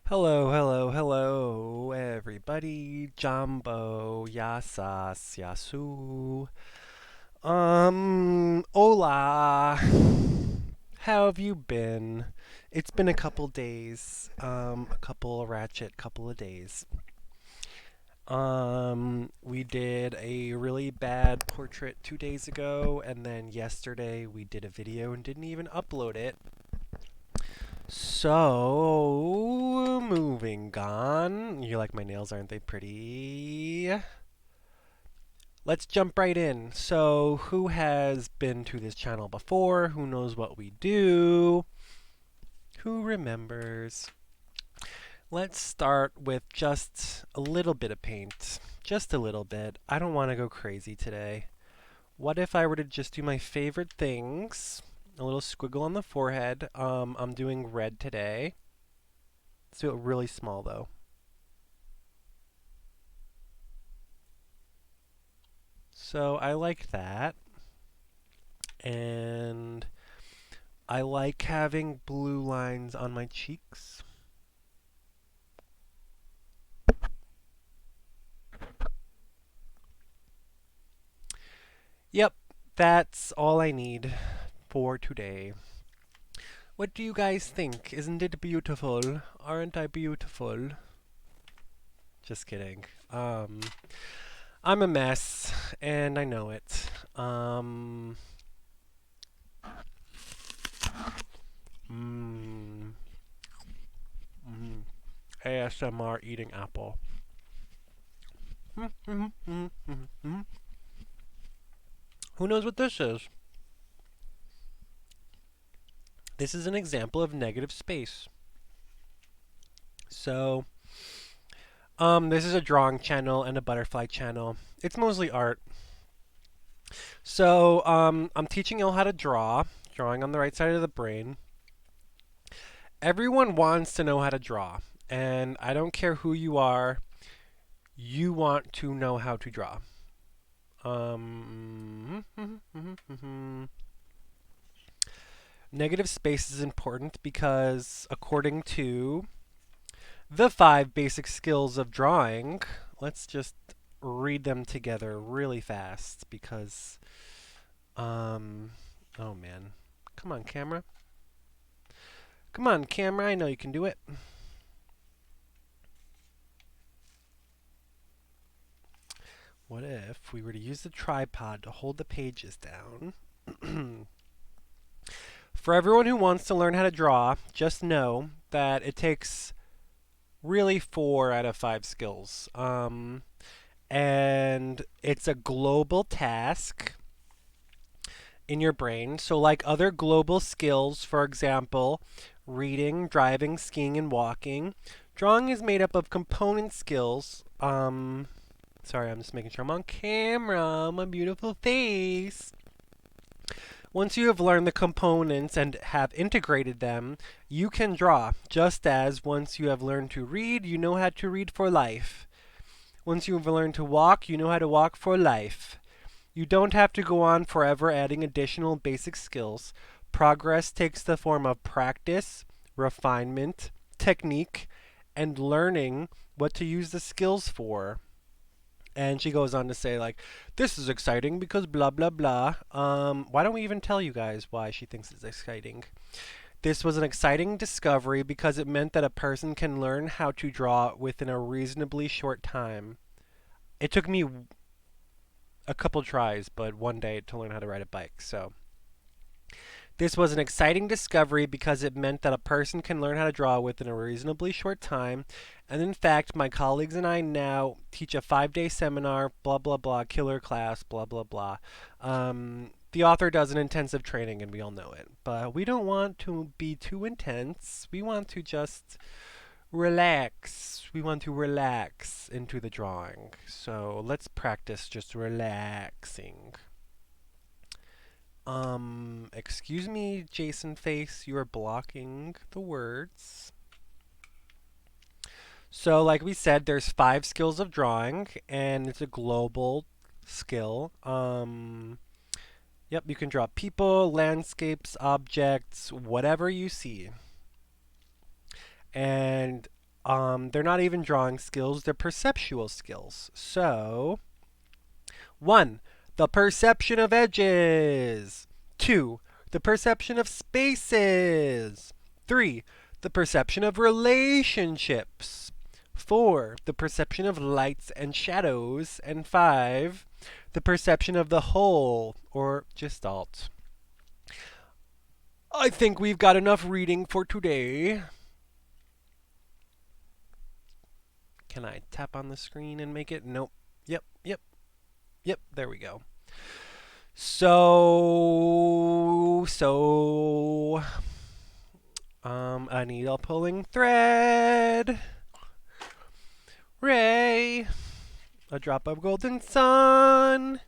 Hello, hello, hello, everybody. Jumbo, yasas, yasu. Hola. How have you been? It's been a couple days. A couple ratchet couple of days. We did a really bad portrait 2 days ago, and then yesterday we did a video and didn't even upload it. So, moving on. You like my nails, aren't they pretty? Let's jump right in. So, who has been to this channel before? Who knows what we do? Who remembers? Let's start with just a little bit of paint. Just a little bit. I don't want to go crazy today. What if I were to just do my favorite things? A little squiggle on the forehead. I'm doing red today. Let's do it really small though. So I like that. And I like having blue lines on my cheeks. Yep, that's all I need for today. What do you guys think? Isn't it beautiful? Aren't I beautiful? Just kidding. I'm a mess, and I know it. Mm, ASMR eating apple. Who knows what this is? This is an example of negative space. So, this is a drawing channel and a butterfly channel. It's mostly art. So, I'm teaching you all how to draw, drawing on the right side of the brain. Everyone wants to know how to draw, and I don't care who you are, you want to know how to draw. Negative space is important because according to the 5 basic skills of drawing, let's just read them together really fast because, oh man. Come on, camera. Come on, camera. I know you can do it. What if we were to use the tripod to hold the pages down? For everyone who wants to learn how to draw, just know that it takes really 4 out of 5 skills. And it's a global task in your brain. So, like other global skills, for example, reading, driving, skiing, and walking, drawing is made up of component skills. Sorry, I'm just making sure I'm on camera. My beautiful face. Once you have learned the components and have integrated them, you can draw, just as once you have learned to read, you know how to read for life. Once you have learned to walk, you know how to walk for life. You don't have to go on forever adding additional basic skills. Progress takes the form of practice, refinement, technique, and learning what to use the skills for. And she goes on to say, like, this is exciting because blah, blah, blah. Why don't we even tell you guys why she thinks it's exciting? This was an exciting discovery because it meant that a person can learn how to draw within a reasonably short time. It took me a couple tries, but one day to learn how to ride a bike. So, this was an exciting discovery because it meant that a person can learn how to draw within a reasonably short time. And in fact, my colleagues and I now teach a 5-day seminar, blah, blah, blah, killer class, blah, blah, blah. The author does an intensive training, and we all know it. But we don't want to be too intense. We want to just relax. We want to relax into the drawing. So let's practice just relaxing. Excuse me, Jason Face, you are blocking the words. So, like we said, there's 5 skills of drawing, and it's a global skill. Yep, you can draw people, landscapes, objects, whatever you see. And They're not even drawing skills, they're perceptual skills. So, 1. The perception of edges. 2. The perception of spaces. 3. The perception of relationships. 4. The perception of lights and shadows. And 5. The perception of the whole, or gestalt. I think we've got enough reading for today. Can I tap on the screen and make it? Nope. Yep, there we go. A needle pulling thread. Ray, a drop of golden sun.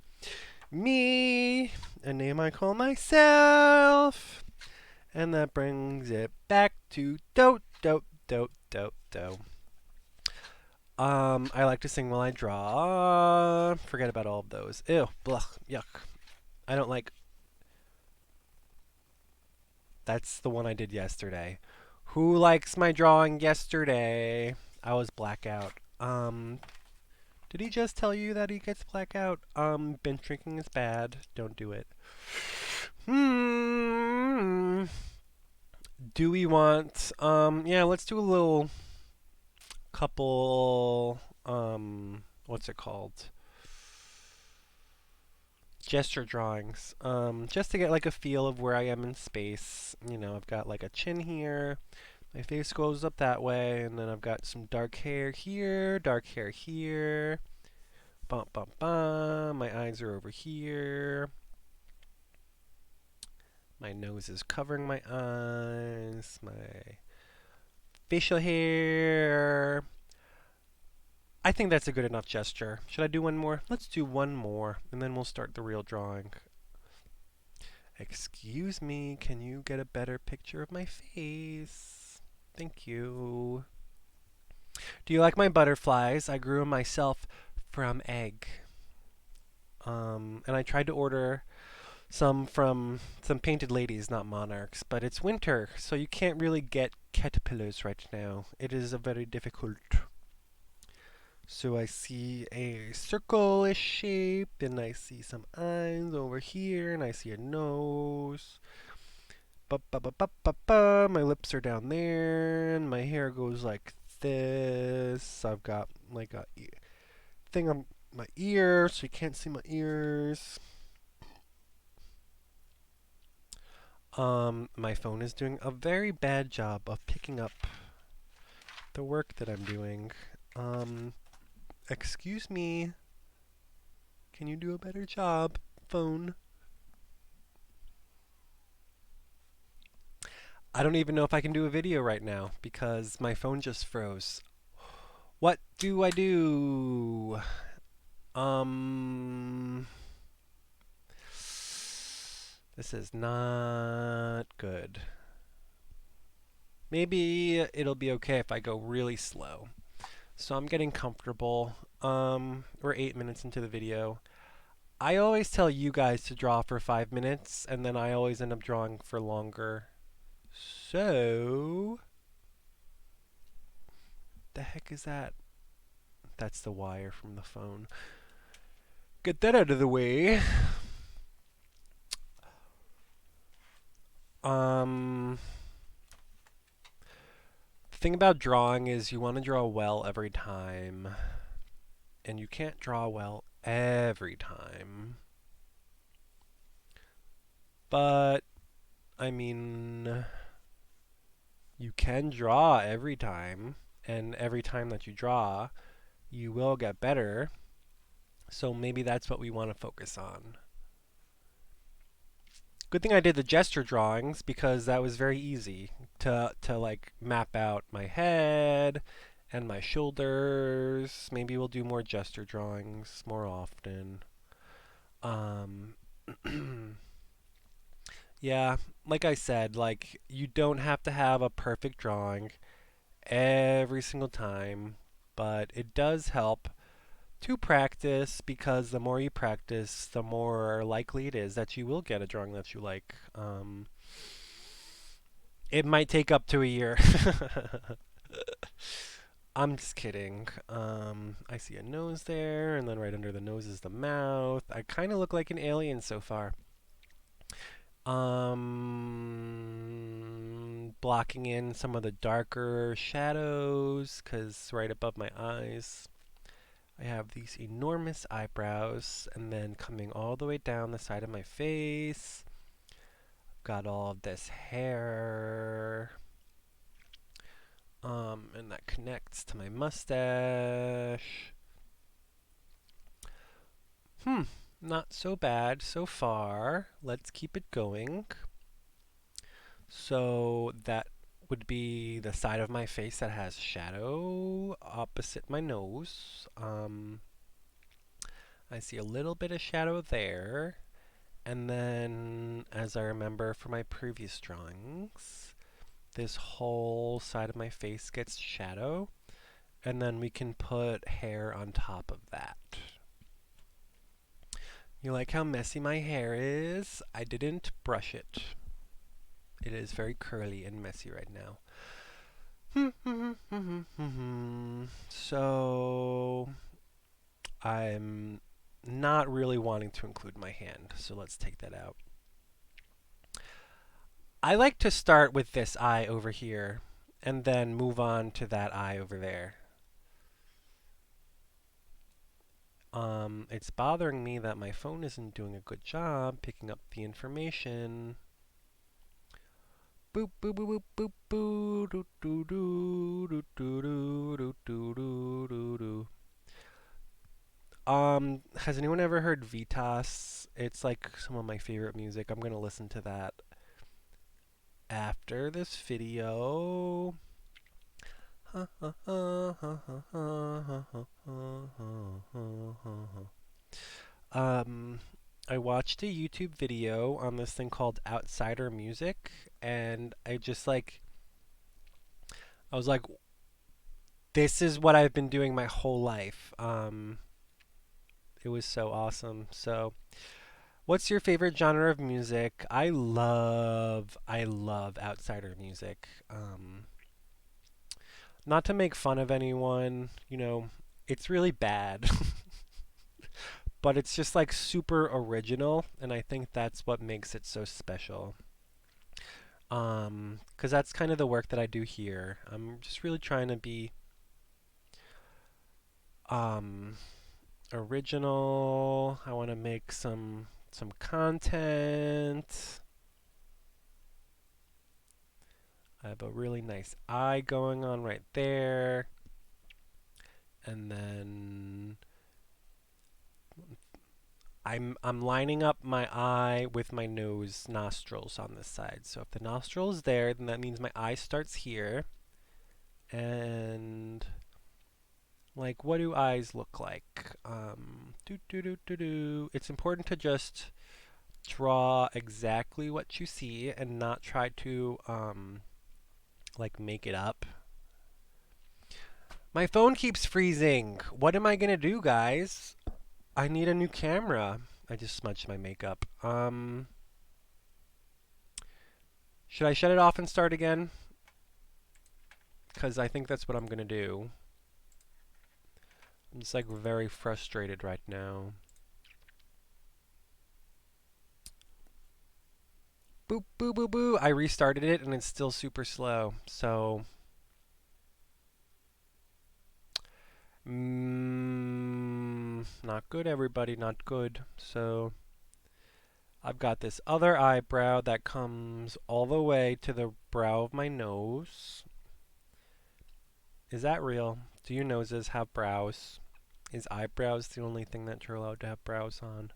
Me, a name I call myself. And that brings it back to do, do, do, do, do. I like to sing while I draw. Forget about all of those. Ew, blah, yuck. I don't like. That's the one I did yesterday. Who likes my drawing yesterday? I was blackout. Did he just tell you that he gets blackout? Binge drinking is bad. Don't do it. Do we want, yeah, let's do a little couple, what's it called? Gesture drawings. Just to get like a feel of where I am in space. You know, I've got like a chin here. My face goes up that way, and then I've got some dark hair here, dark hair here. Bum, bum, bum. My eyes are over here. My nose is covering my eyes. My facial hair. I think that's a good enough gesture. Should I do one more? Let's do one more, and then we'll start the real drawing. Excuse me, can you get a better picture of my face? Thank you. Do you like my butterflies? I grew them myself from egg. And I tried to order some from some painted ladies, not monarchs, but it's winter, so you can't really get caterpillars right now. It is a very difficult. So I see a circle-ish shape, and I see some eyes over here, and I see a nose. Ba-ba-ba-ba-ba-ba. My lips are down there, and my hair goes like this. I've got like a thing on my ear, so you can't see my ears. My phone is doing a very bad job of picking up the work that I'm doing. Excuse me. Can you do a better job, phone? I don't even know if I can do a video right now because my phone just froze. What do I do? This is not good. Maybe it'll be okay if I go really slow. So I'm getting comfortable. We're 8 minutes into the video. I always tell you guys to draw for 5 minutes, and then I always end up drawing for longer. So, the heck is that? That's the wire from the phone. Get that out of the way. The thing about drawing is you want to draw well every time. And you can't draw well every time. But, I mean, you can draw every time. And every time that you draw, you will get better. So maybe that's what we want to focus on. Good thing I did the gesture drawings because that was very easy to like map out my head and my shoulders. Maybe we'll do more gesture drawings more often. Yeah, like I said, like you don't have to have a perfect drawing every single time, but it does help to practice because the more you practice, the more likely it is that you will get a drawing that you like. It might take up to a year. I'm just kidding. I see a nose there, and then right under the nose is the mouth. I kind of look like an alien so far. Blocking in some of the darker shadows, because right above my eyes, I have these enormous eyebrows, and then coming all the way down the side of my face, got all of this hair, and that connects to my mustache. Hmm, not so bad so far. Let's keep it going. So that would be the side of my face that has shadow opposite my nose. I see a little bit of shadow there. And then, as I remember from my previous drawings, this whole side of my face gets shadow. And then we can put hair on top of that. You like how messy my hair is? I didn't brush it. It is very curly and messy right now. So I'm not really wanting to include my hand, so let's take that out. I like to start with this eye over here and then move on to that eye over there. It's bothering me that my phone isn't doing a good job picking up the information. Boop boop boop boop boop doo doo doo doo doo doo doo doo doo doo. Has anyone ever heard Vitas? It's like some of my favorite music. I'm gonna listen to that after this video. Um, I watched a YouTube video on this thing called Outsider Music, and I was like, this is what I've been doing my whole life. It was so awesome. So, what's your favorite genre of music? I love outsider music. Not to make fun of anyone, it's really bad, but it's just like super original, and I think that's what makes it so special. 'Cause that's kind of the work that I do here. I'm just really trying to be um original. I want to make some content. I have a really nice eye going on right there. And then I'm lining up my eye with my nose nostrils on this side. So if the nostril is there, then that means my eye starts here. And like, what do eyes look like? It's important to just draw exactly what you see and not try to like make it up. My phone keeps freezing. What am I gonna do, guys? I need a new camera. I just smudged my makeup. Should I shut it off and start again? Because I think that's what I'm gonna do. I'm just like very frustrated right now. Boop, boo, boo, boo. I restarted it and it's still super slow. So, not good, everybody, not good. So, I've got this other eyebrow that comes all the way to the brow of my nose. Is that real? Do your noses have brows? Is eyebrows the only thing that you're allowed to have brows on?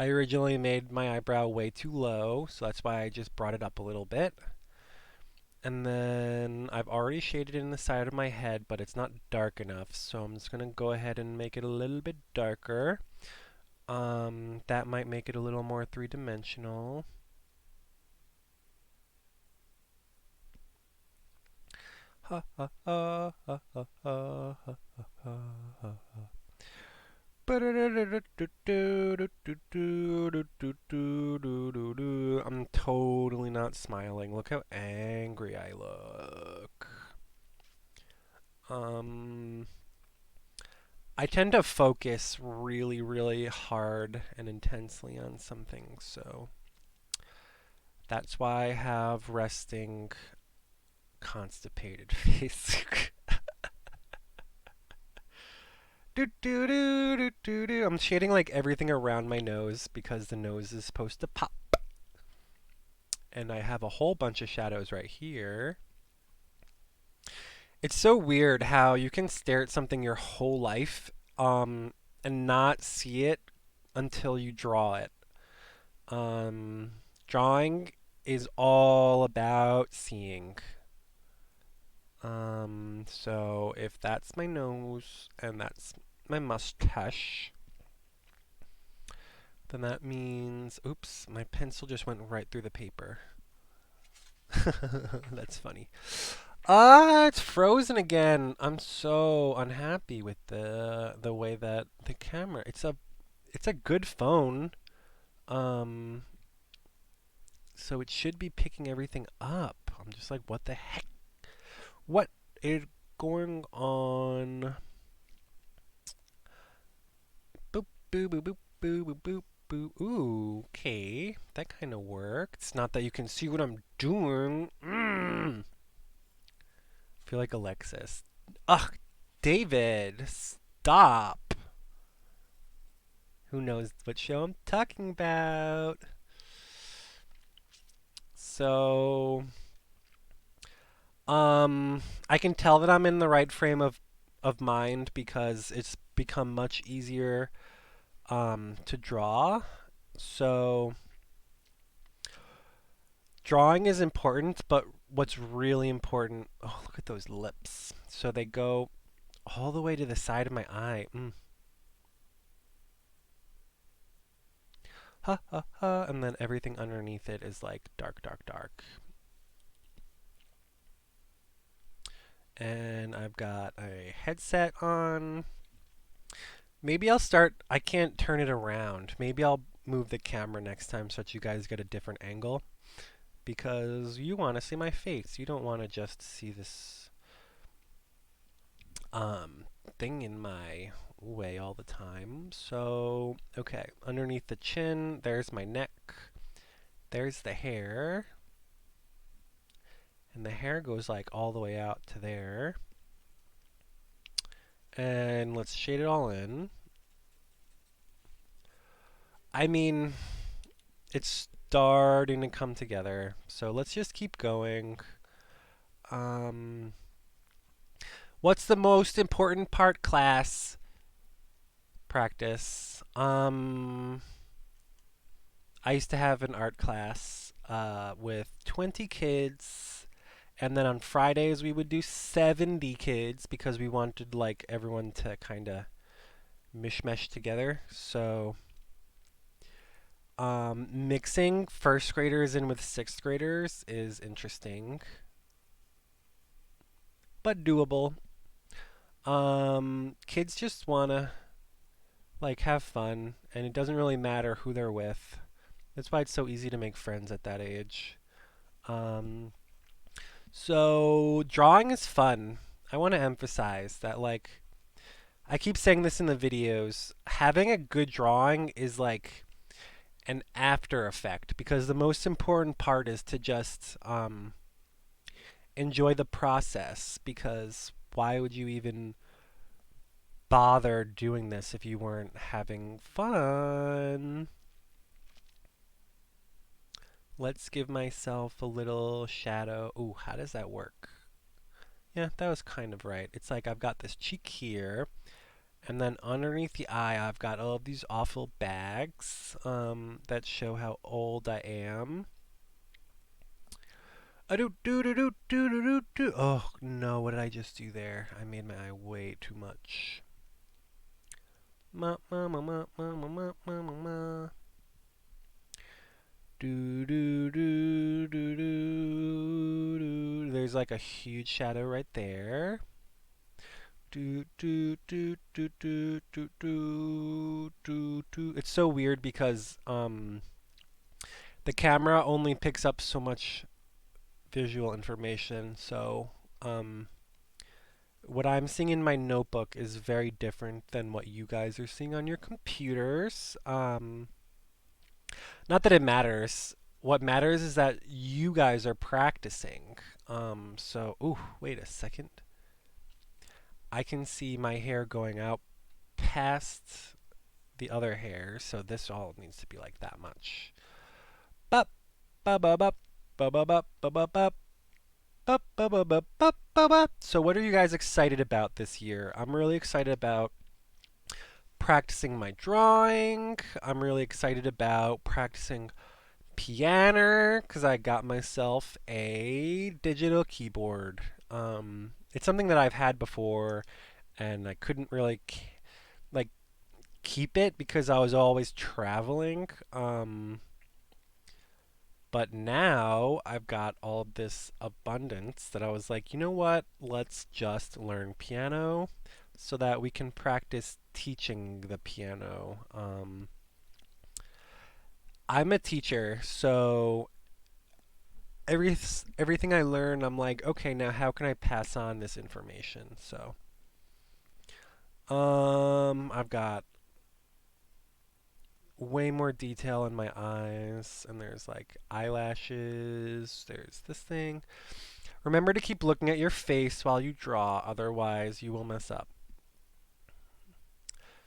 I originally made my eyebrow way too low, so that's why I just brought it up a little bit. And then I've already shaded in the side of my head, but it's not dark enough, so I'm just going to go ahead and make it a little bit darker. That might make it a little more three-dimensional. Ha ha ha ha ha ha ha ha ha. I'm totally not smiling. Look how angry I look. Um, I tend to focus really, really hard and intensely on something, so that's why I have resting, constipated face. Do do do do do do. I'm shading like everything around my nose because the nose is supposed to pop. And I have a whole bunch of shadows right here. It's so weird how you can stare at something your whole life and not see it until you draw it. Um, Drawing is all about seeing. So if that's my nose and that's my mustache, then that means, oops, my pencil just went right through the paper. That's funny. Ah, it's frozen again. I'm so unhappy with the way that the camera. It's a good phone. Um, so it should be picking everything up. I'm just like, what the heck? What is going on? Boop boop boop boop boop boop boop boop. Ooh, okay, that kind of worked. It's not that you can see what I'm doing. Feel like Alexis. Ugh, David, stop. Who knows what show I'm talking about? So, I can tell that I'm in the right frame of mind because it's become much easier to draw. So, drawing is important, but what's really important, oh, look at those lips. So they go all the way to the side of my eye. Ha ha ha. And then everything underneath it is like dark, dark, dark. And I've got a headset on. Maybe I'll start, I can't turn it around. Maybe I'll move the camera next time so that you guys get a different angle. Because you want to see my face. You don't want to just see this um, thing in my way all the time. So, okay, underneath the chin, there's my neck. There's the hair. And the hair goes like all the way out to there. And let's shade it all in. I mean, it's starting to come together. So let's just keep going. Um, what's the most important part, class? Practice. I used to have an art class with 20 kids, and then on Fridays we would do 70 kids because we wanted like everyone to kind of mishmash together. So mixing first graders in with sixth graders is interesting, but doable. Kids just wanna like have fun, and it doesn't really matter who they're with. That's why it's so easy to make friends at that age. Um, so drawing is fun. I want to emphasize that like I keep saying this in the videos, having a good drawing is like an after effect because the most important part is to just enjoy the process because why would you even bother doing this if you weren't having fun? Let's give myself a little shadow. Ooh, how does that work? Yeah, that was kind of right. It's like I've got this cheek here, and then underneath the eye, I've got all of these awful bags that show how old I am. Do do do do do do do do. Oh no, what did I just do there? I made my eye way too much. Ma ma ma ma ma ma ma ma ma ma. Do do do do do do. There's like a huge shadow right there. Do do do do do do do do do. It's so weird because the camera only picks up so much visual information, so um What I'm seeing in my notebook is very different than what you guys are seeing on your computers. Not that it matters. What matters is that you guys are practicing. Ooh, wait a second. I can see my hair going out past the other hair, so this all needs to be like that much. Bup, bup, bup, bup, bup, bup, bup, bup, bup. Bup, bup, bup, bup, bup, bup, bup. So what are you guys excited about this year? I'm really excited about practicing my drawing. I'm really excited about practicing piano because I got myself a digital keyboard. It's something that I've had before, and I couldn't really like keep it because I was always traveling. But now I've got all of this abundance that I was like, you know what? Let's just learn piano so that we can practice teaching the piano. I'm a teacher, so everything I learn, I'm like, okay, now how can I pass on this information? So, I've got way more detail in my eyes, and there's like eyelashes. There's this thing. Remember to keep looking at your face while you draw, otherwise you will mess up.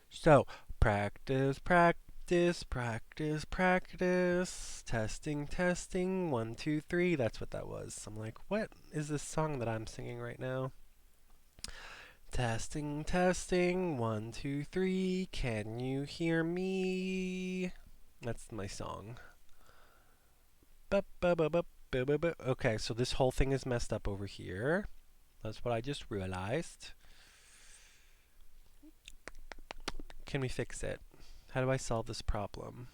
So, practice, practice, practice, practice. Testing, testing. 1, 2, 3. That's what that was. I'm like, what is this song that I'm singing right now? Testing, testing. 1, 2, 3. Can you hear me? That's my song. Okay, so this whole thing is messed up over here. That's what I just realized. Can we fix it? How do I solve this problem?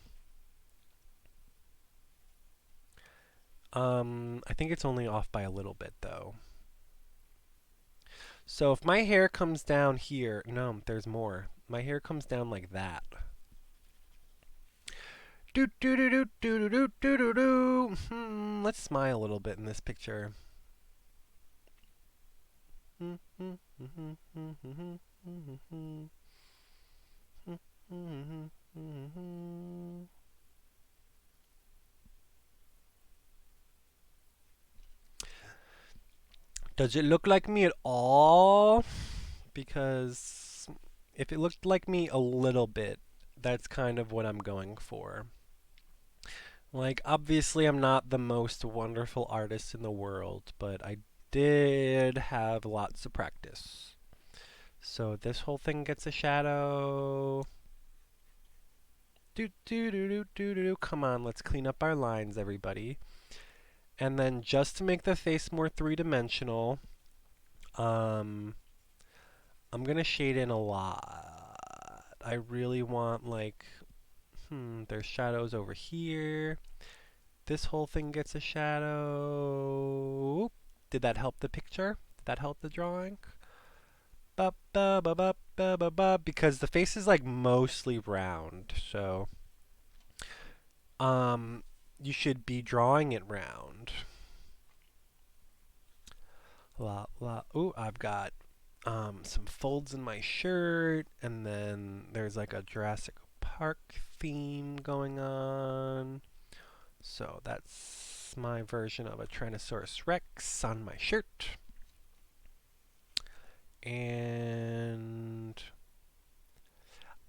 I think it's only off by a little bit though. So if my hair comes down here, no, there's more. My hair comes down like that. Do do do do do do do do do. Let's smile a little bit in this picture. Does it look like me at all? Because if it looked like me a little bit, that's kind of what I'm going for. Like, obviously, I'm not the most wonderful artist in the world, but I did have lots of practice. So this whole thing gets a shadow. Do do do do do do. Come on, let's clean up our lines, everybody. And then just to make the face more three-dimensional, um, I'm gonna shade in a lot. I really want like, there's shadows over here. This whole thing gets a shadow. Did that help the picture? Did that help the drawing? Ba ba ba ba ba ba ba. Because the face is like mostly round, so um, you should be drawing it round. La la. Ooh, I've got some folds in my shirt, and then there's like a Jurassic Park theme going on. So that's my version of a Tyrannosaurus Rex on my shirt. And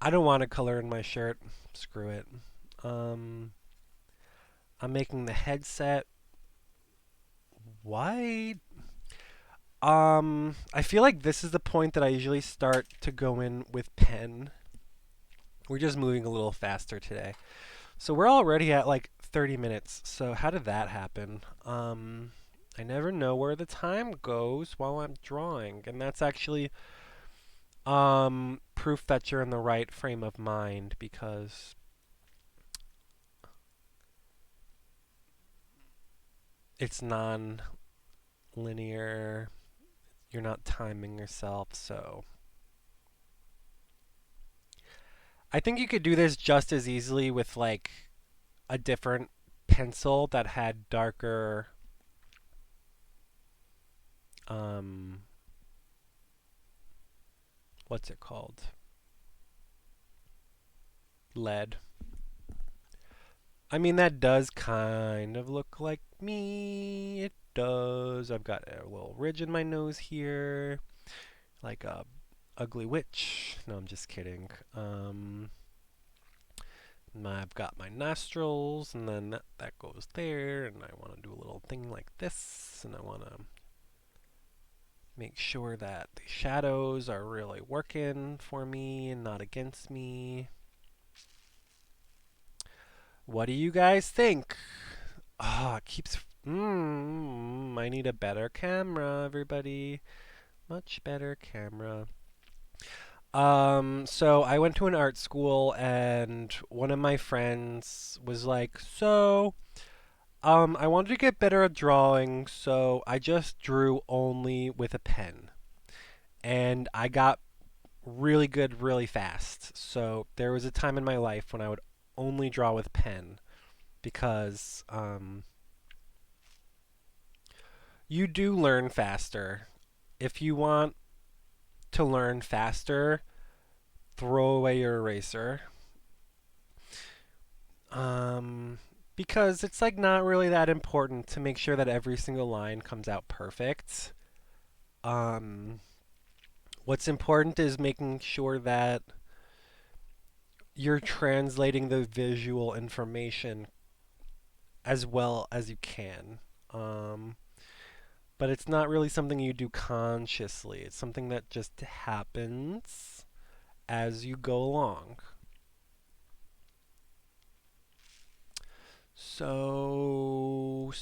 I don't want to color in my shirt. Screw it. Um, I'm making the headset white. I feel like this is the point that I usually start to go in with pen. We're just moving a little faster today. So we're already at like 30 minutes. So how did that happen? I never know where the time goes while I'm drawing, and that's actually proof that you're in the right frame of mind because it's non-linear. You're not timing yourself, so I think you could do this just as easily with like a different pencil that had darker um what's it called? Lead. I mean, that does kind of look like me. It does. I've got a little ridge in my nose here, like a ugly witch. No, I'm just kidding. I've got my nostrils, and then that goes there, and I want to do a little thing like this, and I want to make sure that the shadows are really working for me and not against me. What do you guys think? Ah, it keeps. I need a better camera, everybody. Much better camera. So I went to an art school, and one of my friends was like, "So, I wanted to get better at drawing, so I just drew only with a pen." And I got really good really fast. So there was a time in my life when I would only draw with pen because you do learn faster. If you want to learn faster, throw away your eraser. Um, because it's like not really that important to make sure that every single line comes out perfect. Um, what's important is making sure that you're translating the visual information as well as you can. Um, but it's not really something you do consciously. It's something that just happens as you go along. So,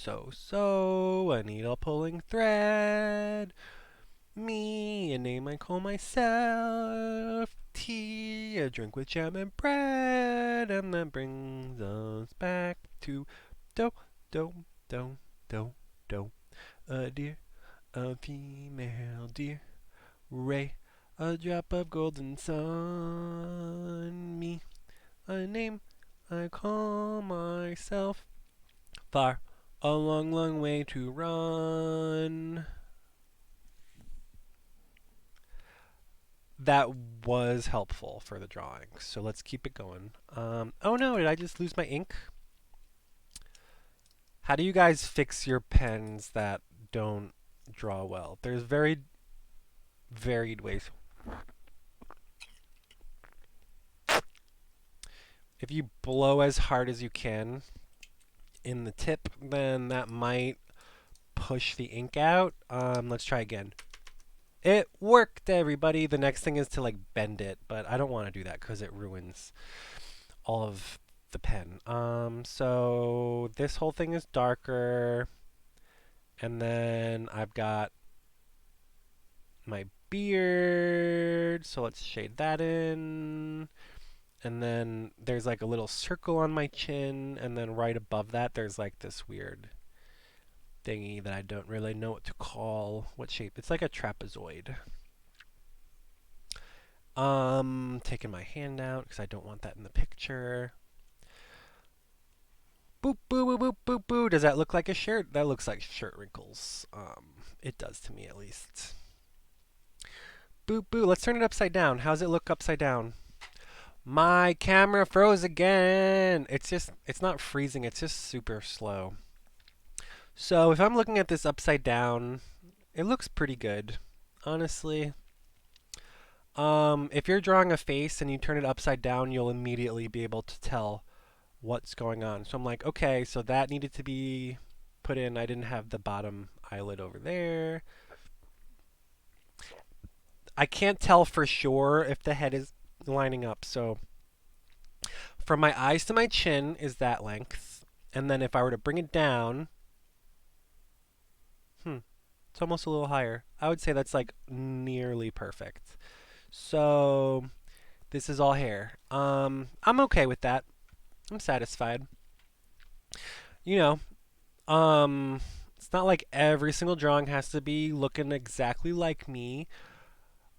a needle pulling thread. Me, a name I call myself. Tea, a drink with jam and bread. And that brings us back to do, do, do, do, do. A deer, a female deer. Ray, a drop of golden sun. Me, a name I call myself. Far, a long, long way to run. That was helpful for the drawing, so let's keep it going. Oh no, did I just lose my ink? How do you guys fix your pens that don't draw well? There's very varied ways. If you blow as hard as you can in the tip, then that might push the ink out. Let's try again. It worked, everybody. The next thing is to like bend it, but I don't want to do that because it ruins all of the pen. So this whole thing is darker, and then I've got my beard, so let's shade that in. And then there's like a little circle on my chin, and then right above that there's like this weird thingy that I don't really know what to call. What shape? It's like a trapezoid. Taking my hand out because I don't want that in the picture. Boop, boop, boop, boop, boop, boop. Does that look like a shirt? That looks like shirt wrinkles. It does to me at least. Boop, boop. Let's turn it upside down. How's it look upside down? My camera froze again. It's not freezing. It's just super slow. So if I'm looking at this upside down, it looks pretty good, honestly. If you're drawing a face and you turn it upside down, you'll immediately be able to tell what's going on. So I'm like, okay, so that needed to be put in. I didn't have the bottom eyelid over there. I can't tell for sure if the head is lining up. So from my eyes to my chin is that length. And then if I were to bring it down, it's almost a little higher. I would say that's like nearly perfect. So this is all hair. I'm okay with that. I'm satisfied. You know, it's not like every single drawing has to be looking exactly like me.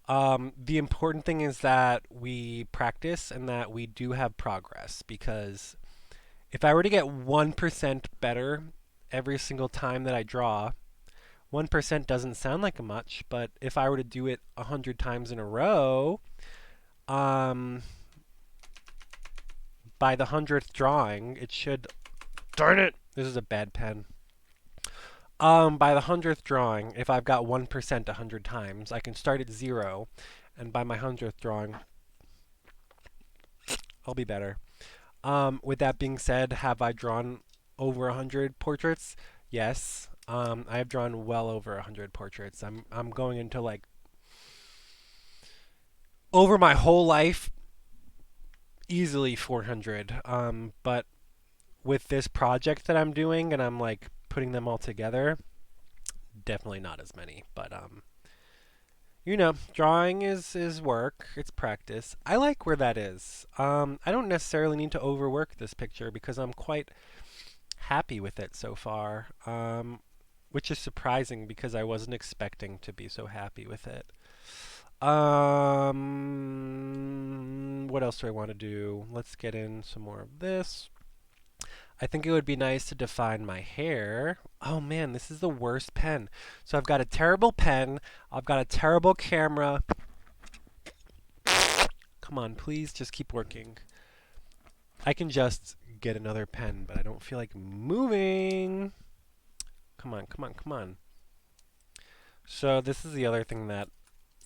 The important thing is that we practice and that we do have progress because if I were to get 1% better every single time that I draw, 1% doesn't sound like much, but if I were to do it 100 times in a row, um, by the 100th drawing, it should. Darn it! This is a bad pen. By the 100th drawing, if I've got 1% 100 times, I can start at 0, and by my 100th drawing, I'll be better. With that being said, have I drawn over 100 portraits? Yes. I have drawn well over 100 portraits. I'm going into like over my whole life, easily 400. But with this project that I'm doing, and I'm like putting them all together, definitely not as many. But drawing is work. It's practice. I like where that is. I don't necessarily need to overwork this picture because I'm quite happy with it so far. Which is surprising because I wasn't expecting to be so happy with it. What else do I want to do? Let's get in some more of this. I think it would be nice to define my hair. Oh man, this is the worst pen. So I've got a terrible pen. I've got a terrible camera. Come on, please just keep working. I can just get another pen, but I don't feel like moving. Come on, come on, come on. So this is the other thing that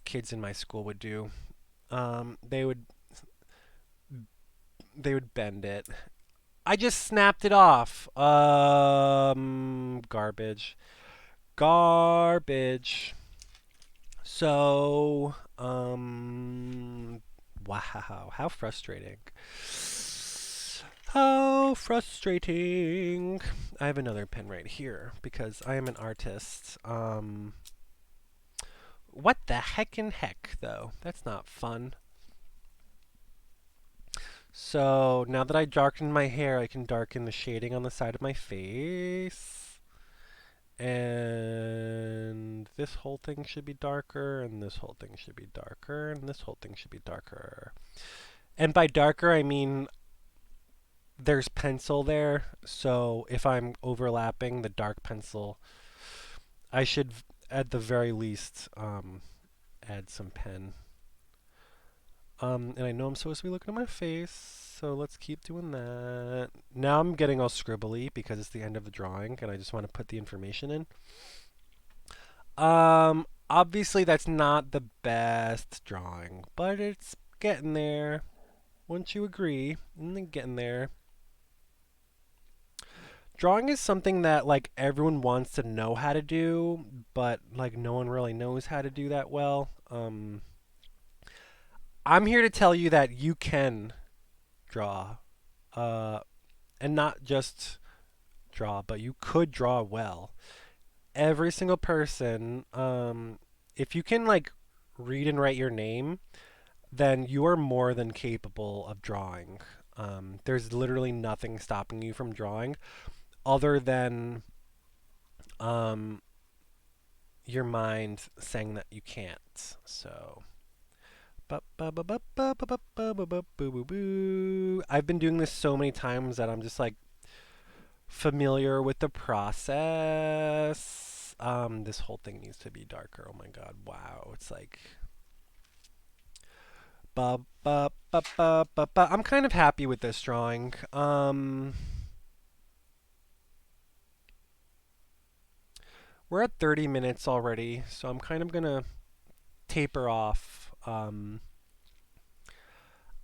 kids in my school would do. They would bend it. I just snapped it off. Garbage. Garbage. So, wow, how frustrating. How frustrating. I have another pen right here because I am an artist. What the heck, though? That's not fun. So now that I darkened my hair, I can darken the shading on the side of my face. And this whole thing should be darker, and this whole thing should be darker, and this whole thing should be darker. And by darker, I mean there's pencil there, so if I'm overlapping the dark pencil, I should, at the very least, add some pen. And I know I'm supposed to be looking at my face, so let's keep doing that. Now I'm getting all scribbly because it's the end of the drawing, and I just want to put the information in. Obviously that's not the best drawing, but it's getting there. Wouldn't you agree? Getting there. Drawing is something that like everyone wants to know how to do, but like no one really knows how to do that well. I'm here to tell you that you can draw, and not just draw, but you could draw well. Every single person, if you can like read and write your name, then you are more than capable of drawing. There's literally nothing stopping you from drawing other than your mind saying that you can't. So. I've been doing this so many times that I'm just like familiar with the process. This whole thing needs to be darker. Oh my god, wow. It's like I'm kind of happy with this drawing. We're at 30 minutes already, so I'm kind of gonna taper off.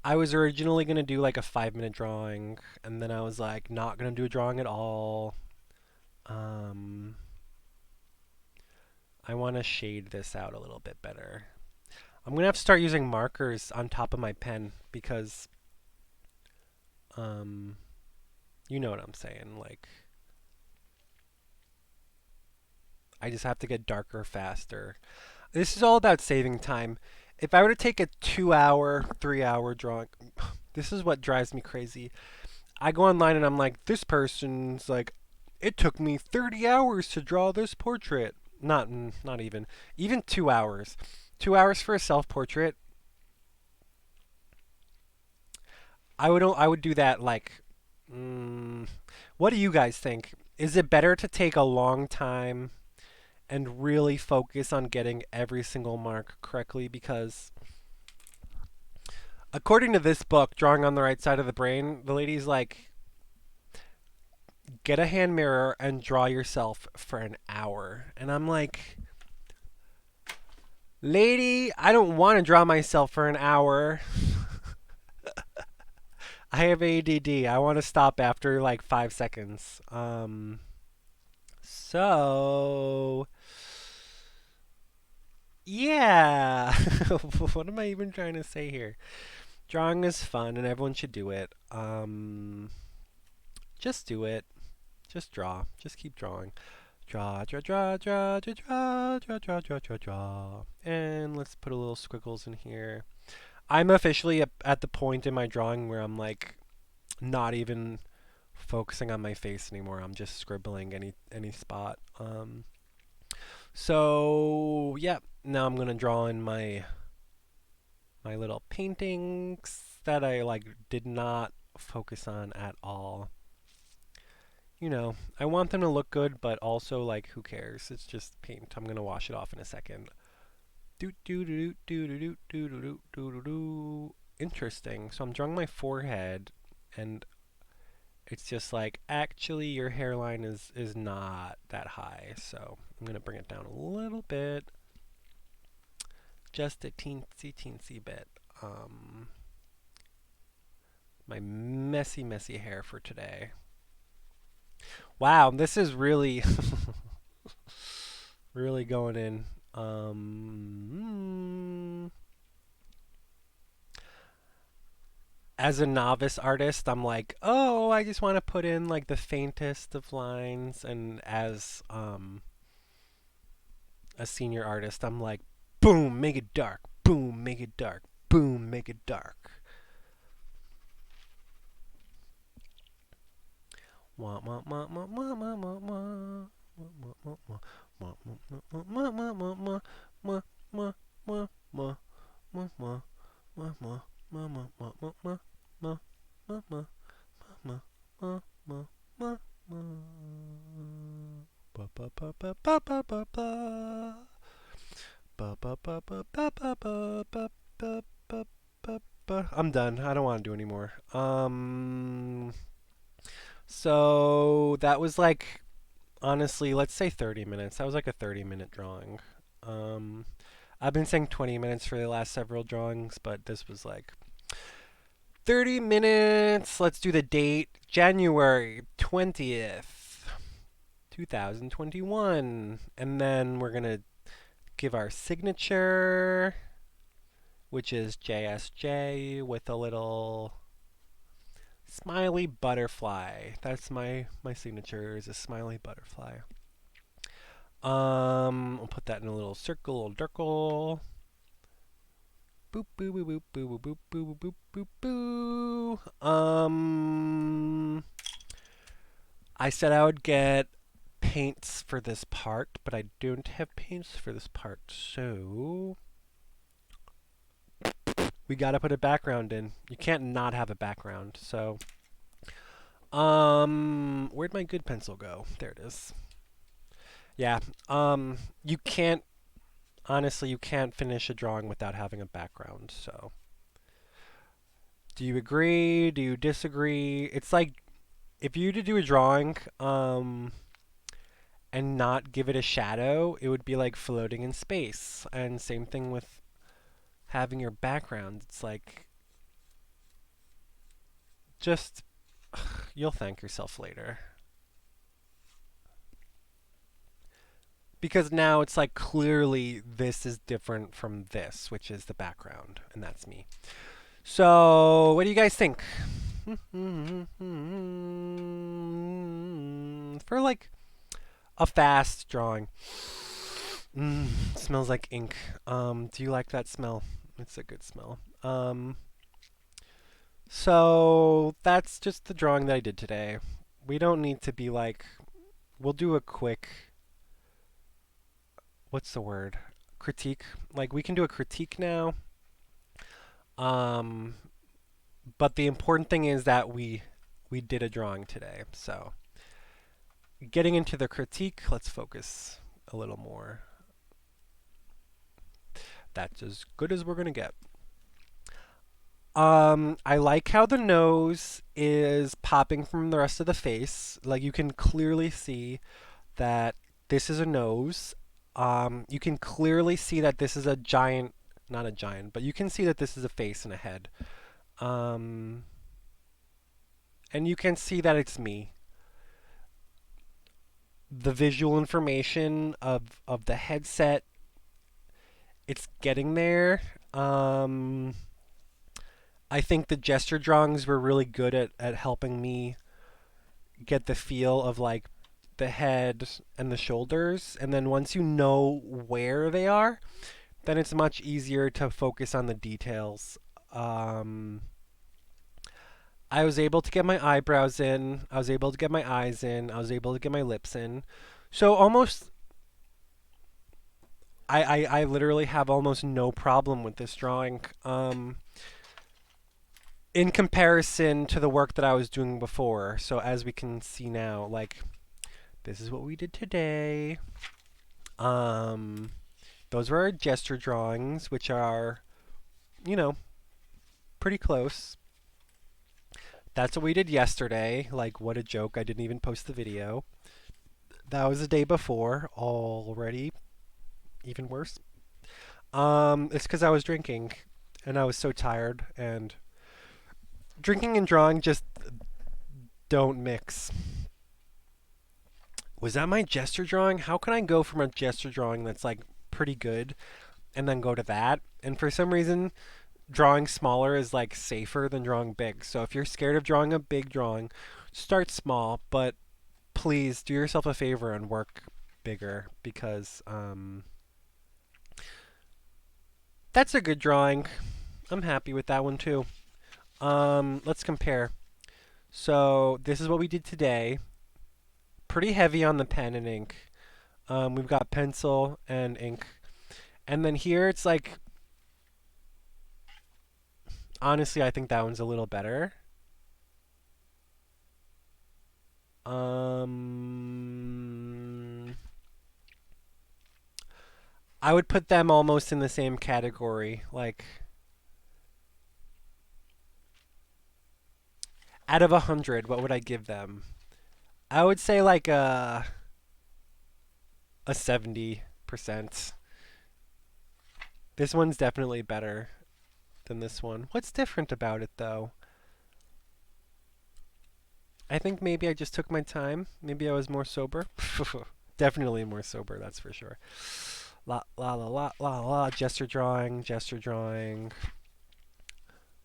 I was originally going to do like a 5-minute drawing, and then I was like not going to do a drawing at all. I want to shade this out a little bit better. I'm going to have to start using markers on top of my pen because, you know what I'm saying. Like, I just have to get darker faster. This is all about saving time. If I were to take a 2-hour, 3-hour drawing, this is what drives me crazy. I go online and I'm like, this person's like, it took me 30 hours to draw this portrait. Not even 2 hours. 2 hours for a self-portrait. I would do that like. What do you guys think? Is it better to take a long time and really focus on getting every single mark correctly because according to this book, Drawing on the Right Side of the Brain, the lady's like, get a hand mirror and draw yourself for an hour. And I'm like, lady, I don't want to draw myself for an hour. I have ADD. I want to stop after like 5 seconds. So yeah. What am I even trying to say here? Drawing is fun and everyone should do it. Just do it. Just draw. Just keep drawing. Draw, draw, draw, draw, draw, draw, draw, draw, draw, draw, draw. And let's put a little squiggles in here. I'm officially at the point in my drawing where I'm like not even focusing on my face anymore. I'm just scribbling any spot. So yeah, now I'm gonna draw in my little paintings that I like did not focus on at all. You know, I want them to look good, but also like who cares? It's just paint. I'm gonna wash it off in a second. Do do do do do do do do do do do. Interesting. So I'm drawing my forehead, and it's just like actually your hairline is not that high. So I'm gonna bring it down a little bit, just a teensy teensy bit. My messy hair for today. Wow, this is really really going in. As a novice artist, I'm like, oh, I just want to put in like the faintest of lines, and as a senior artist, I'm like, boom, make it dark, boom, make it dark, boom, make it dark. Wah wah wah wah wah wah wah wah. I'm done. I don't want to do anymore. So that was like honestly, let's say 30 minutes. That was like a 30-minute drawing. Um, I've been saying 20 minutes for the last several drawings, but this was like 30 minutes. Let's do the date. January 20th, 2021. And then we're going to give our signature, which is JSJ with a little smiley butterfly. That's my signature is a smiley butterfly. I'll put that in a little circle, little circle. Boop boo boo boop boo boo boop boo boop boo boo. I said I would get paints for this part, but I don't have paints for this part, so we gotta put a background in. You can't not have a background, so where'd my good pencil go? There it is. Yeah, you can't honestly, you can't finish a drawing without having a background. So, do you agree? Do you disagree? It's like if you were to do a drawing and not give it a shadow, it would be like floating in space. And same thing with having your background. It's like just you'll thank yourself later. Because now it's like clearly this is different from this, which is the background, and that's me. So, what do you guys think? For like a fast drawing. Smells like ink. Do you like that smell? It's a good smell. So that's just the drawing that I did today. We don't need to be like, we'll do a quick, what's the word? Critique. Like we can do a critique now. Um, but the important thing is that we did a drawing today. So getting into the critique, let's focus. a little more. That's as good as we're gonna get. I like how the nose is popping from the rest of the face. Like you can clearly see that this is a nose. You can clearly see that this is a giant, not a giant, but you can see that this is a face and a head. Um, and you can see that it's me. The visual information of the headset, it's getting there. Um, I think the gesture drawings were really good at helping me get the feel of like the head and the shoulders. And then once you know where they are, then it's much easier to focus on the details. Um, I was able to get my eyebrows in. I was able to get my eyes in. I was able to get my lips in. So almost, I literally have almost no problem with this drawing. In comparison to the work that I was doing before. So as we can see now, like this is what we did today. Um, those were our gesture drawings, which are, you know, pretty close. That's what we did yesterday. Like, what a joke. I didn't even post the video. That was the day before. Already even worse. It's because I was drinking and I was so tired, and drinking and drawing just don't mix. Was that my gesture drawing? How can I go from a gesture drawing that's like pretty good and then go to that? And for some reason, drawing smaller is like safer than drawing big. So if you're scared of drawing a big drawing, start small, but please do yourself a favor and work bigger because that's a good drawing. I'm happy with that one too. Let's compare. So this is what we did today. Pretty heavy on the pen and ink. We've got pencil and ink. And then here it's like, honestly, I think that one's a little better. I would put them almost in the same category. Like, out of 100, what would I give them? I would say like a 70%. This one's definitely better than this one. What's different about it though? I think maybe I just took my time. Maybe I was more sober. Definitely more sober, that's for sure. La la la la la la. Gesture drawing, gesture drawing.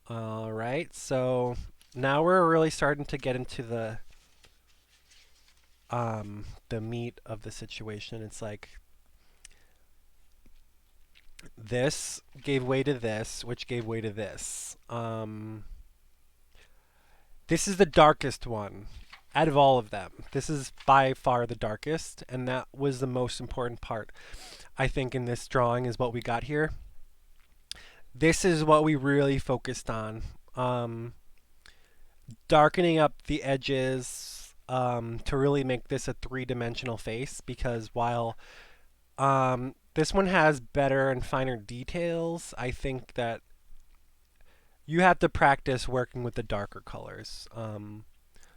All right, so now we're really starting to get into the meat of the situation. It's like this gave way to this, which gave way to this. This is the darkest one out of all of them. This is by far the darkest, and that was the most important part, I think, in this drawing is what we got here. This is what we really focused on. Darkening up the edges to really make this a three-dimensional face, because while this one has better and finer details, I think that you have to practice working with the darker colors.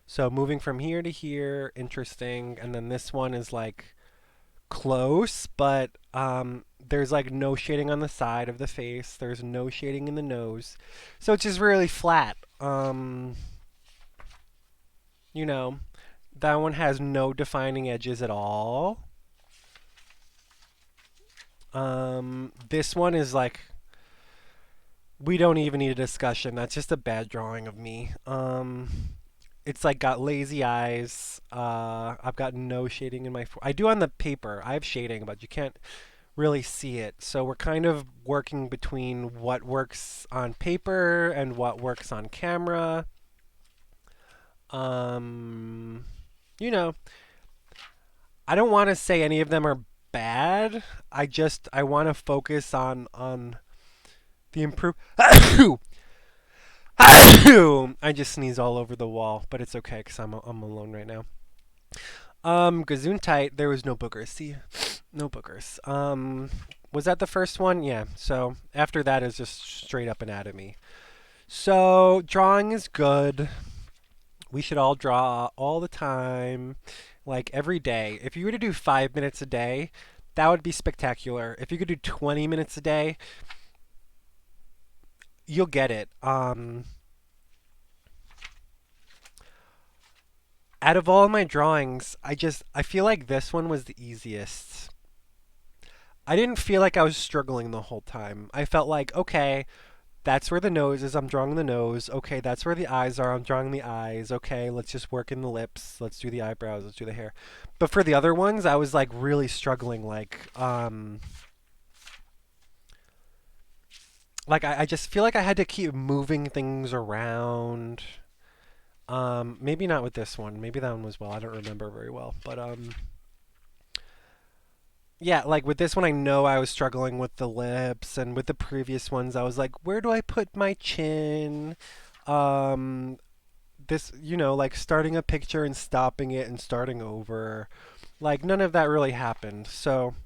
So moving from here to here, interesting. And then this one is like close, but there's like no shading on the side of the face. There's no shading in the nose. So it's just really flat. You know, that one has no defining edges at all. This one is like, we don't even need a discussion. That's just a bad drawing of me. It's like got lazy eyes. I've got no shading in my. I do on the paper. I have shading, but you can't really see it. So we're kind of working between what works on paper and what works on camera. You know, I don't want to say any of them are bad. I want to focus on the improve. I just sneezed all over the wall, but it's okay because I'm alone right now. Gesundheit, there was no boogers. See, no boogers. Was that the first one? Yeah. So after that is just straight up anatomy. So drawing is good. We should all draw all the time, like every day. If you were to do 5 minutes a day, that would be spectacular. If you could do 20 minutes a day, you'll get it. Out of all my drawings, I feel like this one was the easiest. I didn't feel like I was struggling the whole time. I felt like, okay, that's where the nose is. I'm drawing the nose. Okay, that's where the eyes are. I'm drawing the eyes. Okay, let's just work in the lips. Let's do the eyebrows. Let's do the hair. But for the other ones, I was like really struggling. I just feel like I had to keep moving things around. Maybe not with this one. Maybe that one was well. I don't remember very well. But yeah, like with this one, I know I was struggling with the lips, and with the previous ones, I was like, where do I put my chin? Um, like starting a picture and stopping it and starting over. Like none of that really happened. So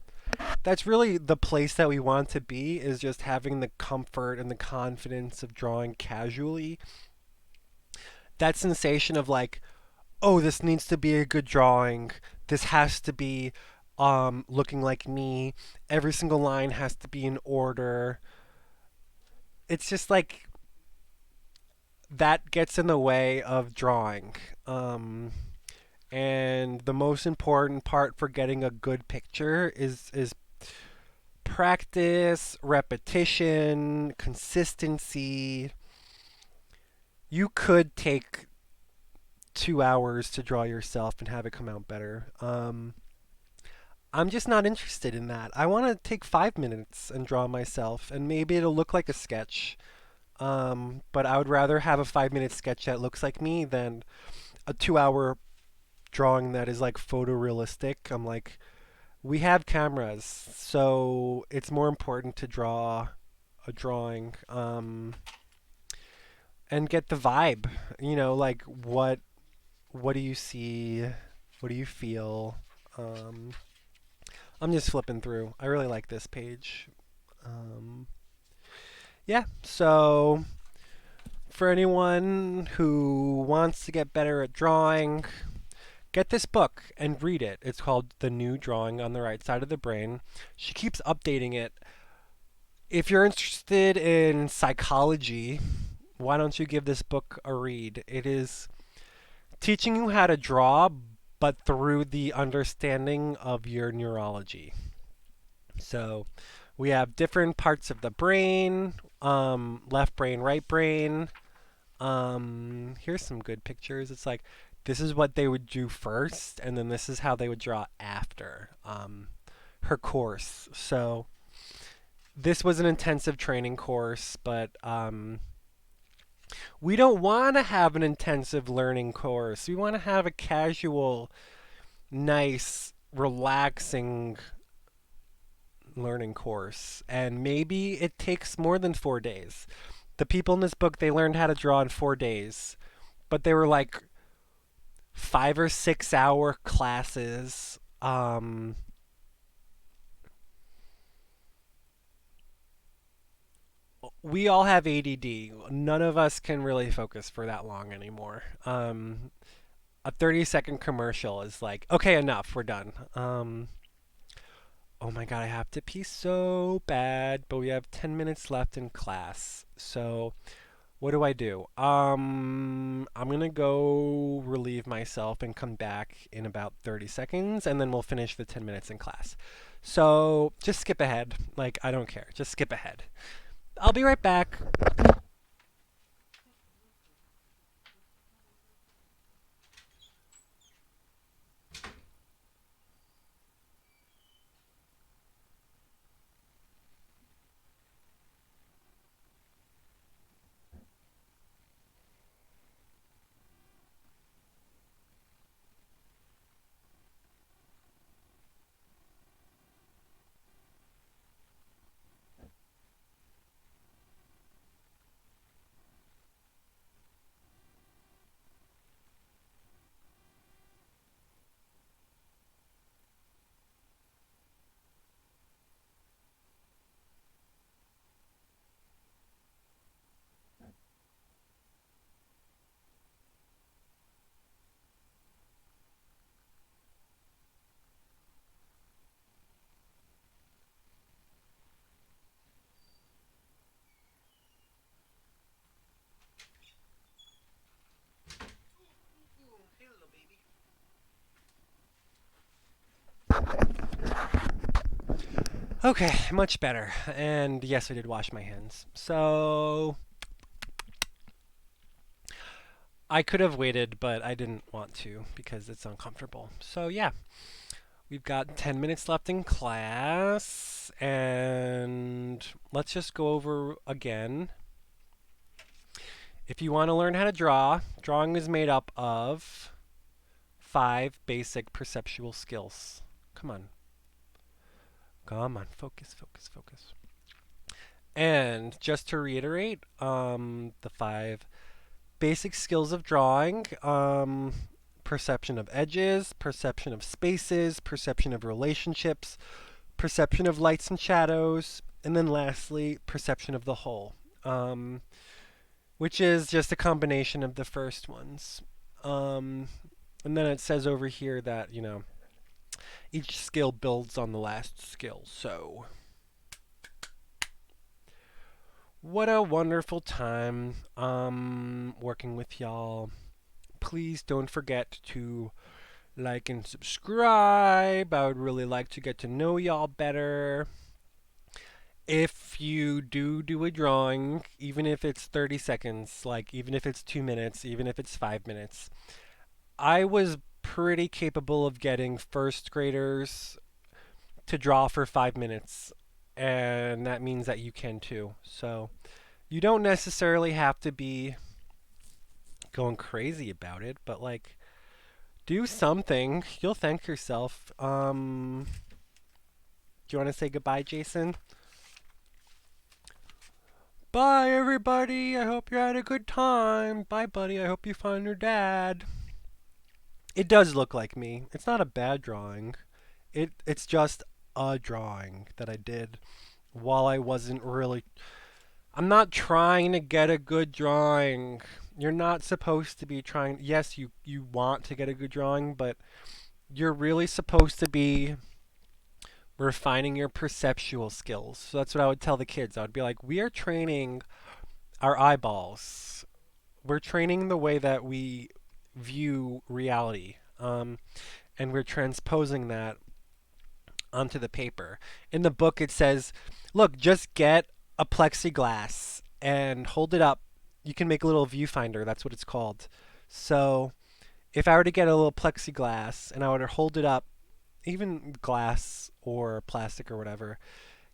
that's really the place that we want to be is just having the comfort and the confidence of drawing casually. That sensation of like, oh, this needs to be a good drawing. This has to be looking like me. Every single line has to be in order. It's just like that gets in the way of drawing. And the most important part for getting a good picture is practice, repetition, consistency. You could take 2 hours to draw yourself and have it come out better. I'm just not interested in that. I want to take 5 minutes and draw myself, and maybe it'll look like a sketch. But I would rather have a 5 minute sketch that looks like me than a 2 hour drawing that is like photorealistic. I'm like, we have cameras, so it's more important to draw a drawing and get the vibe. Like what do you see? What do you feel? Um, I'm just flipping through. I really like this page. Um, yeah, so for anyone who wants to get better at drawing, get this book and read it. It's called The New Drawing on the Right Side of the Brain. She keeps updating it. If you're interested in psychology, why don't you give this book a read? It is teaching you how to draw, but through the understanding of your neurology. So we have different parts of the brain, left brain, right brain. Here's some good pictures. It's like this is what they would do first, and then this is how they would draw after her course. So this was an intensive training course, but we don't want to have an intensive learning course. We want to have a casual, nice, relaxing learning course. And maybe it takes more than 4 days. The people in this book, they learned how to draw in 4 days, but they were like 5 or 6 hour classes. We all have ADD. None of us can really focus for that long anymore. A 30-second commercial is like, okay, enough, we're done. Oh my god, I have to pee so bad, but we have 10 minutes left in class. So, what do I do? I'm gonna go relieve myself and come back in about 30 seconds, and then we'll finish the 10 minutes in class. So, just skip ahead. Like, I don't care. Just skip ahead. I'll be right back. Okay, much better. And yes, I did wash my hands. So I could have waited, but I didn't want to because it's uncomfortable. So yeah, we've got 10 minutes left in class, and let's just go over again. If you want to learn how to draw, drawing is made up of 5 basic perceptual skills. Come on. Come on. Focus, focus, focus. And just to reiterate, the 5 basic skills of drawing, perception of edges, perception of spaces, perception of relationships, perception of lights and shadows, and then lastly, perception of the whole, which is just a combination of the first ones. Um, and then it says over here that, each skill builds on the last skill. So, what a wonderful time working with y'all. Please don't forget to like and subscribe. I would really like to get to know y'all better. If you do a drawing, even if it's 30 seconds, like even if it's 2 minutes, even if it's 5 minutes, I was pretty capable of getting first graders to draw for 5 minutes, and that means that you can too. So, you don't necessarily have to be going crazy about it, but like do something. You'll thank yourself. Do you want to say goodbye, Jason? Bye, everybody. I hope you had a good time. Bye, buddy. I hope you found your dad. It does look like me. It's not a bad drawing. It's just a drawing that I did while I wasn't really. I'm not trying to get a good drawing. You're not supposed to be trying. Yes, you want to get a good drawing, but you're really supposed to be refining your perceptual skills. So that's what I would tell the kids. I would be like, we are training our eyeballs. We're training the way that we view reality. And we're transposing that onto the paper. In the book, it says, look, just get a plexiglass and hold it up. You can make a little viewfinder. That's what it's called. So if I were to get a little plexiglass and I were to hold it up, even glass or plastic or whatever,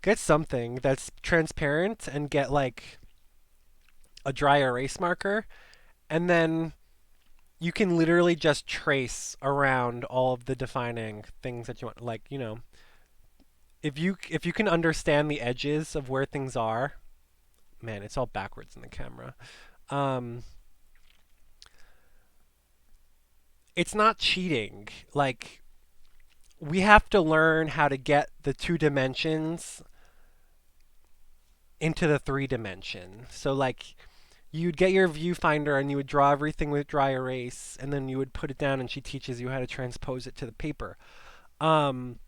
get something that's transparent and get like a dry erase marker, and then you can literally just trace around all of the defining things that you want. Like, if you can understand the edges of where things are, man, it's all backwards in the camera. Um, it's not cheating. Like, we have to learn how to get the 2 dimensions into the 3 dimension. So like you'd get your viewfinder and you would draw everything with dry erase, and then you would put it down and she teaches you how to transpose it to the paper. Um,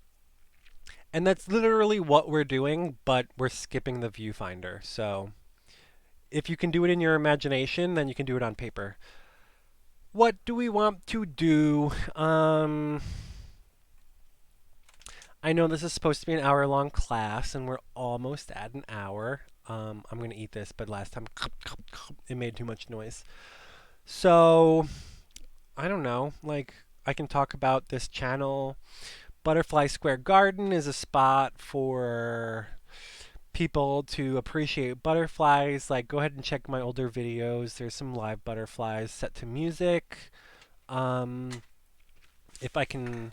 and that's literally what we're doing, but we're skipping the viewfinder. So if you can do it in your imagination, then you can do it on paper. What do we want to do? I know this is supposed to be an hour-long class, and we're almost at an hour. I'm going to eat this, but last time it made too much noise. So, I don't know. Like, I can talk about this channel. Butterfly Square Garden is a spot for people to appreciate butterflies. Like, go ahead and check my older videos. There's some live butterflies set to music. Um, if I can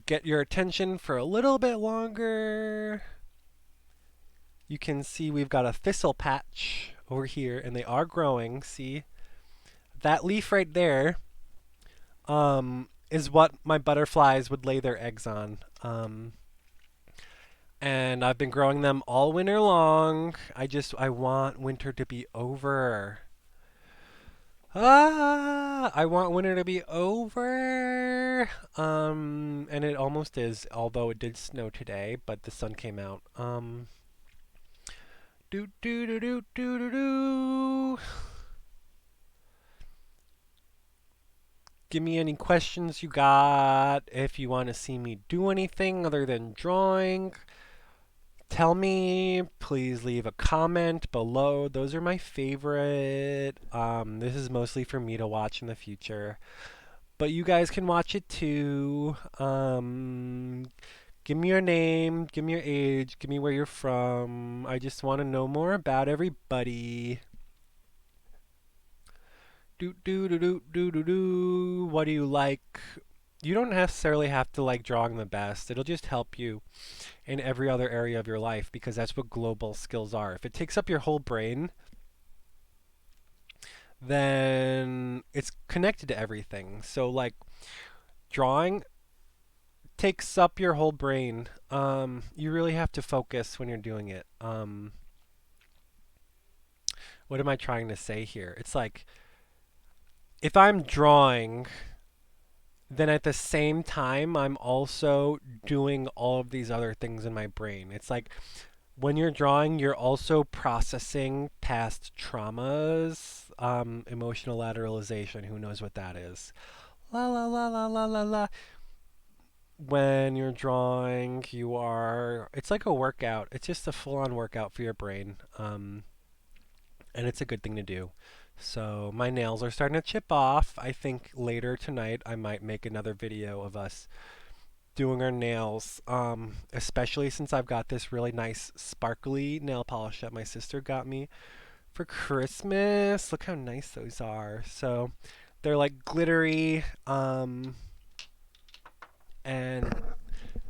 get your attention for a little bit longer, you can see we've got a thistle patch over here, and they are growing. See? That leaf right there is what my butterflies would lay their eggs on. And I've been growing them all winter long. I want winter to be over. I want winter to be over. And it almost is, although it did snow today, but the sun came out. Do do do do do do do. Give me any questions you got. If you want to see me do anything other than drawing, Tell me, please leave a comment below. Those are my favorite. This is mostly for me to watch in the future, but you guys can watch it too. Give me your name, give me your age, give me where you're from. I just want to know more about everybody. Do do do do do do do. What do you like? You don't necessarily have to like drawing the best. It'll just help you in every other area of your life because that's what global skills are. If it takes up your whole brain, then it's connected to everything. So like drawing takes up your whole brain. You really have to focus when you're doing it. What am I trying to say here? It's like if I'm drawing, then at the same time, I'm also doing all of these other things in my brain. It's like when you're drawing, you're also processing past traumas, emotional lateralization. Who knows what that is? La la la la la la la. When you're drawing, it's like a workout. It's just a full on workout for your brain. And it's a good thing to do. So my nails are starting to chip off. I think later tonight I might make another video of us doing our nails, especially since I've got this really nice sparkly nail polish that my sister got me for Christmas. Look how nice those are. So they're like glittery, and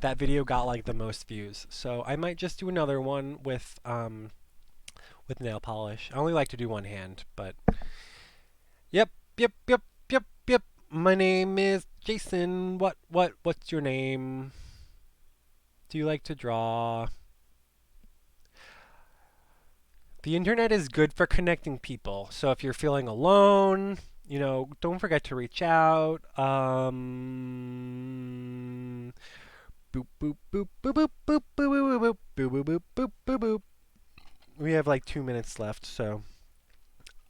that video got like the most views. So I might just do another one with nail polish. I only like to do one hand, but yep, yep, yep, yep, yep. My name is Jason. What's your name? Do you like to draw? The internet is good for connecting people. So if you're feeling alone, don't forget to reach out. Boop boop boop boop boop boop boop boop boop boop boop boop boop. We have like 2 minutes left, so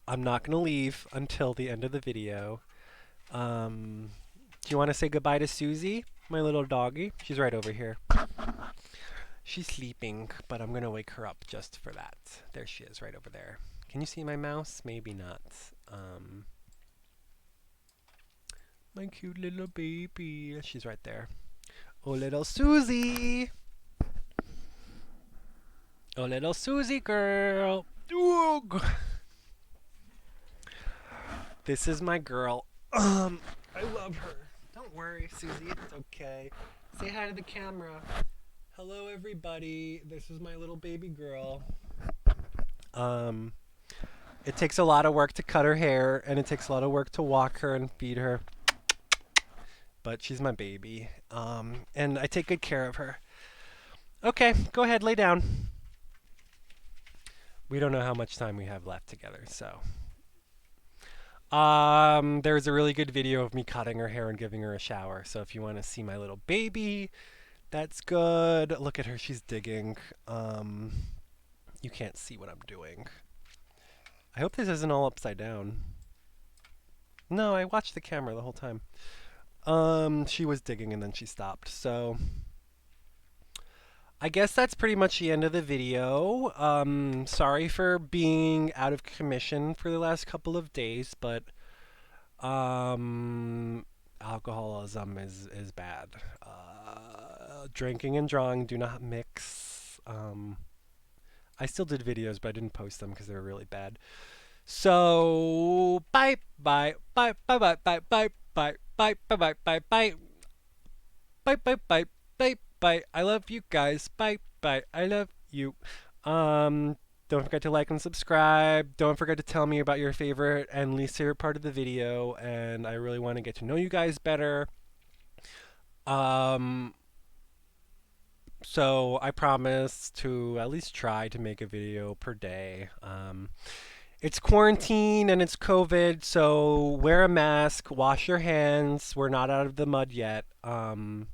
I'm not gonna leave until the end of the video. Do you want to say goodbye to Susie, my little doggy? She's right over here. She's sleeping, but I'm gonna wake her up just for that. There she is, right over there. Can you see my mouse? Maybe not. My cute little baby. She's right there. Oh, little Susie. Oh, little Susie girl. Oog. This is my girl. I love her. Don't worry, Susie. It's okay. Say hi to the camera. Hello, everybody. This is my little baby girl. It takes a lot of work to cut her hair, and it takes a lot of work to walk her and feed her. But she's my baby, and I take good care of her. Okay, go ahead, lay down. We don't know how much time we have left together, so. There's a really good video of me cutting her hair and giving her a shower. So if you want to see my little baby, that's good. Look at her, she's digging. You can't see what I'm doing. I hope this isn't all upside down. No, I watched the camera the whole time. She was digging and then she stopped. So I guess that's pretty much the end of the video. Sorry for being out of commission for the last couple of days, but alcoholism is bad. Drinking and drawing do not mix. I still did videos, but I didn't post them because they were really bad. So bye bye bye bye bye bye bye bye bye bye bye bye bye bye bye bye bye bye. I love you guys. Bye bye. I love you. Don't forget to like and subscribe. Don't forget to tell me about your favorite and least favorite part of the video. And I really want to get to know you guys better. So I promise to at least try to make a video per day. It's quarantine and it's COVID, so wear a mask, wash your hands. We're not out of the mud yet. Do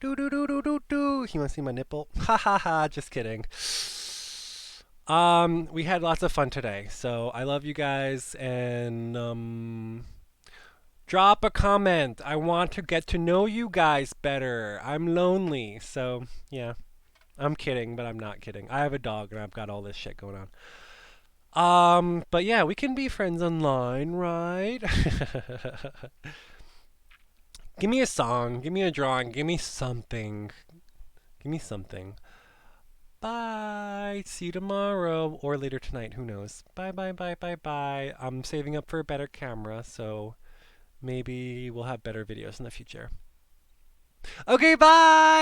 do do do do do. You want to see my nipple? Ha ha ha. Just kidding. We had lots of fun today, so I love you guys, and drop a comment. I want to get to know you guys better. I'm lonely, so yeah. I'm kidding, but I'm not kidding. I have a dog and I've got all this shit going on. But yeah, we can be friends online, right? Give me a song, give me a drawing, give me something. Give me something. Bye. See you tomorrow or later tonight. Who knows? Bye, bye, bye, bye, bye. I'm saving up for a better camera, so maybe we'll have better videos in the future. Okay, bye!